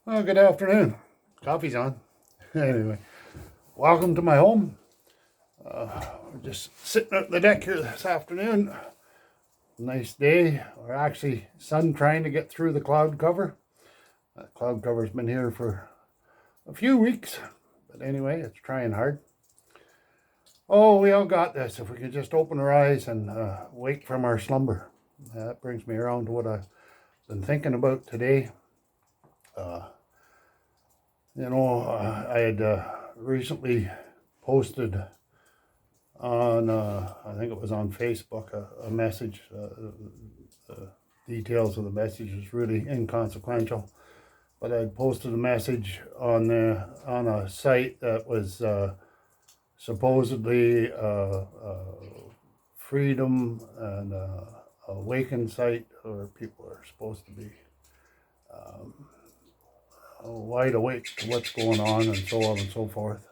Well, good afternoon. Coffee's on. Anyway, welcome to my home. We're just sitting out the deck here this afternoon. Nice day, or actually sun trying to get through the cloud cover. That cloud cover's been here for a few weeks, but anyway, it's trying hard. Oh, we all got this. If we could just open our eyes and wake from our slumber. That brings me around to what I've been thinking about today. I had recently posted on, I think it was on Facebook, a message. The details of the message is really inconsequential, but I posted a message on a site that was supposedly freedom and awakened site, where people are supposed to be wide awake to what's going on and so on and so forth.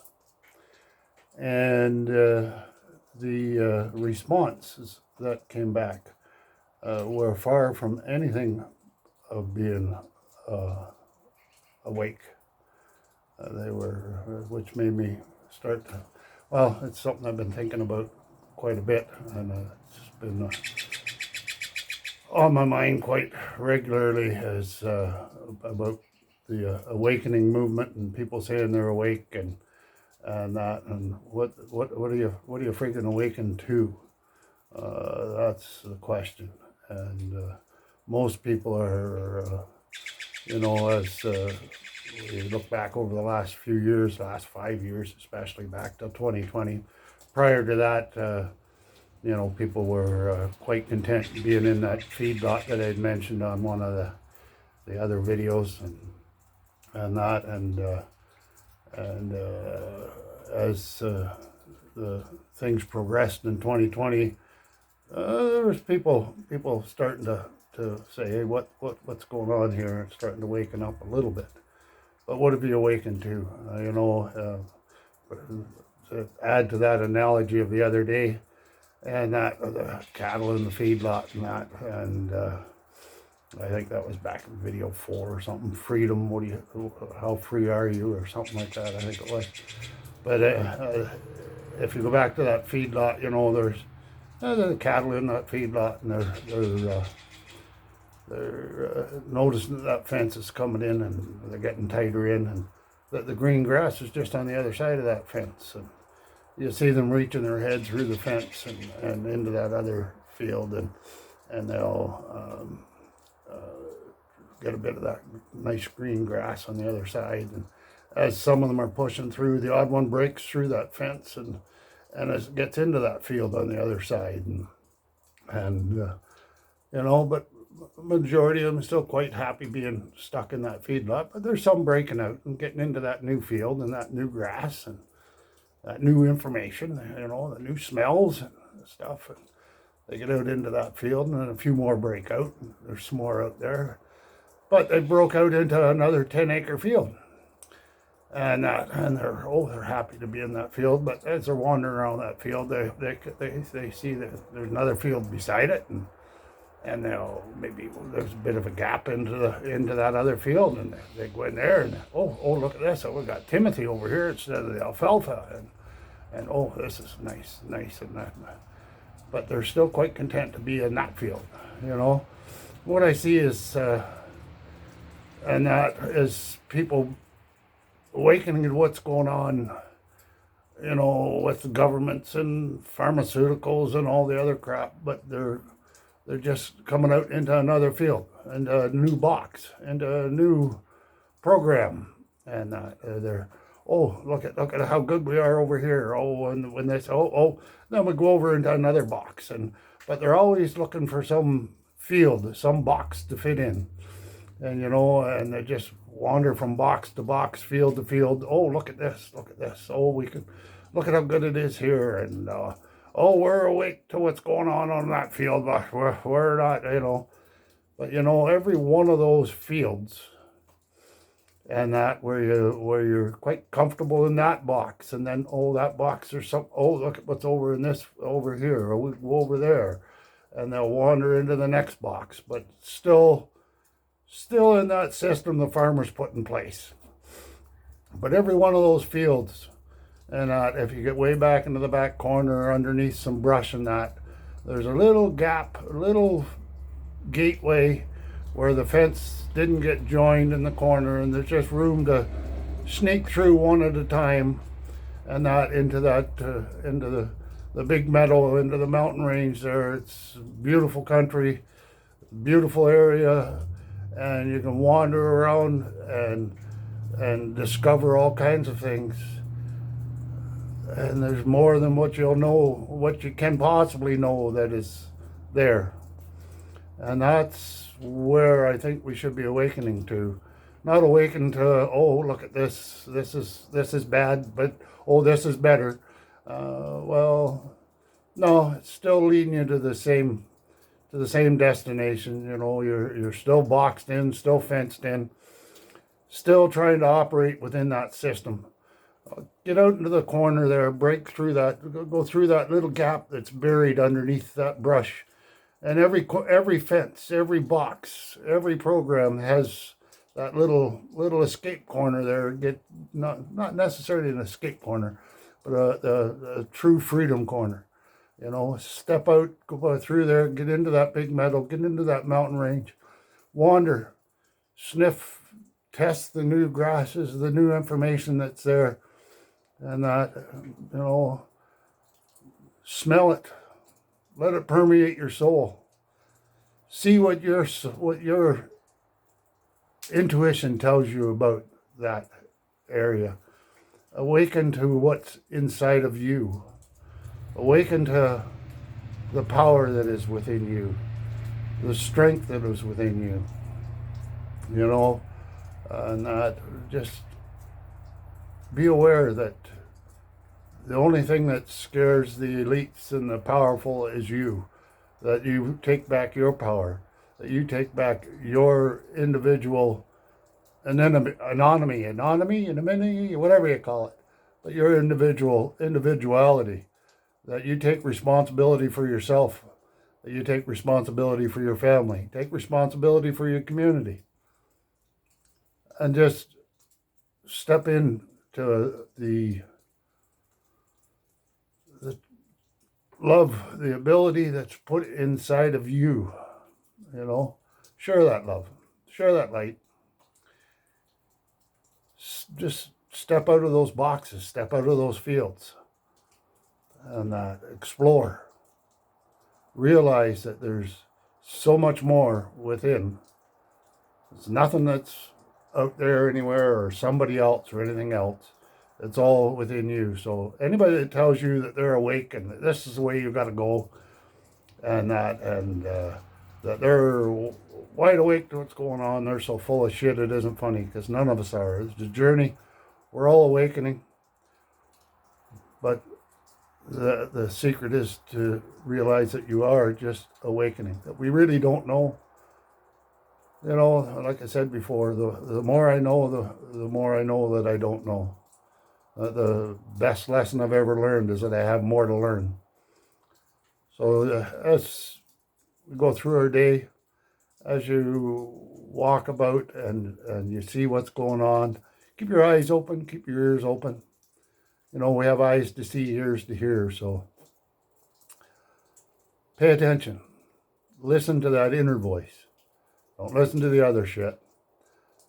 And the responses that came back were far from anything of being awake. They were, which made me start to, well, it's something I've been thinking about quite a bit, and it's been on my mind quite regularly, as about the awakening movement and people saying they're awake and that, and what are you freaking awakened to? That's the question. And most people are, as we look back over the last few years, last 5 years, especially back to 2020. Prior to that, people were quite content being in that feedlot that I'd mentioned on one of the other videos, and that, and as the things progressed in 2020, there was people starting to say, hey, what's going on here? It's starting to waken up a little bit. But what have you awakened to? To add to that analogy of the other day, and that the cattle in the feedlot and that, and I think that was back in video 4 or something. Freedom. How free are you, or something like that? I think it was. But if you go back to that feedlot, there's the cattle in that feedlot, and they're noticing that fence is coming in, and they're getting tighter in, and the green grass is just on the other side of that fence, and you see them reaching their head through the fence and into that other field, and they'll get a bit of that nice green grass on the other side. And as some of them are pushing through, the odd one breaks through that fence and it gets into that field on the other side, but majority of them are still quite happy being stuck in that feedlot. But there's some breaking out and getting into that new field and that new grass and that new information, the new smells and stuff. And they get out into that field, and then a few more break out, and there's some more out there. But they broke out into another 10-acre field. And they're happy to be in that field. But as they're wandering around that field, they see that there's another field beside it, and they'll, maybe there's a bit of a gap into that other field, and they go in there, and oh, look at this! Oh, we got Timothy over here instead of the alfalfa, and oh, this is nice, and that. But they're still quite content to be in that field. What I see is, and that is people awakening to what's going on, with the governments and pharmaceuticals and all the other crap. But they're just coming out into another field, into a new box, into a new program, and they're, oh, look at how good we are over here. Oh, and when they say, oh, then we go over into another box, but they're always looking for some field, some box to fit in, and they just wander from box to box, field to field. Oh, look at this. Oh, we can look at how good it is here, and oh, we're awake to what's going on that field, but we're not, But every one of those fields, and that where you're quite comfortable in that box, and then that box or some, look at what's over here, or we go over there, and they'll wander into the next box, but still still in that system the farmers put in place. But every one of those fields, and if you get way back into the back corner underneath some brush and that, there's a little gap, a little gateway where the fence didn't get joined in the corner, and there's just room to sneak through one at a time, and that into the big meadow, into the mountain range there. It's beautiful country, beautiful area, and you can wander around and discover all kinds of things. And there's more than what you'll know, what you can possibly know that is there. And that's where I think we should be awakening to. Not awaken to, oh, look at this is bad, but oh, this is better. Well, no, it's still leading you to the same destination. You know, you're still boxed in, still fenced in, still trying to operate within that system. Get out into the corner there, break through that, go through that little gap that's buried underneath that brush. And every fence, every box, every program has that little escape corner there. Get not necessarily an escape corner, but a true freedom corner. You know, step out, go through there, get into that big meadow, get into that mountain range, wander, sniff, test the new grasses, the new information that's there, and that, you know, smell it, let it permeate your soul. See what your intuition tells you about that area. Awaken to what's inside of you. Awaken to the power that is within you, the strength that is within you. You know, and that just be aware that the only thing that scares the elites and the powerful is you. That you take back your power, that you take back your individual anonymity, whatever you call it, but your individuality, that you take responsibility for yourself, that you take responsibility for your family, take responsibility for your community, and just step into the love, the ability that's put inside of you. You know, share that love, share that light. Just step out of those boxes, step out of those fields, and explore. Realize that there's so much more within. There's nothing that's out there anywhere or somebody else or anything else. It's all within you. So anybody that tells you that they're awake and that this is the way you got to go, and that they're wide awake to what's going on, they're so full of shit it isn't funny, because none of us are. It's a journey. We're all awakening. But the secret is to realize that you are just awakening, that we really don't know. You know, like I said before, the more I know, the more I know that I don't know. The best lesson I've ever learned is that I have more to learn. So as we go through our day, as you walk about and you see what's going on, keep your eyes open, keep your ears open. You know, we have eyes to see, ears to hear, so pay attention. Listen to that inner voice. Don't listen to the other shit.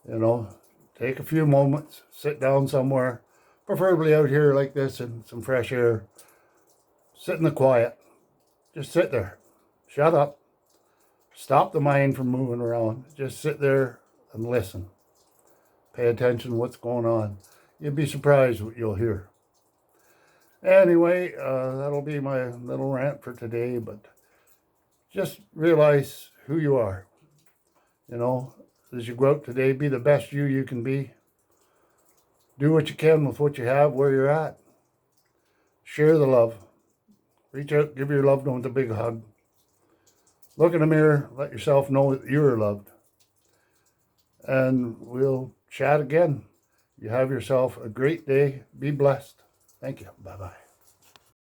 You know, take a few moments, sit down somewhere, preferably out here like this in some fresh air. Sit in the quiet. Just sit there. Shut up. Stop the mind from moving around. Just sit there and listen. Pay attention to what's going on. You'd be surprised what you'll hear. Anyway, that'll be my little rant for today, but just realize who you are. You know, as you go out today, be the best you can be. Do what you can with what you have, where you're at. Share the love. Reach out, give your loved ones a big hug. Look in the mirror, let yourself know that you're loved. And we'll chat again. You have yourself a great day. Be blessed. Thank you. Bye-bye.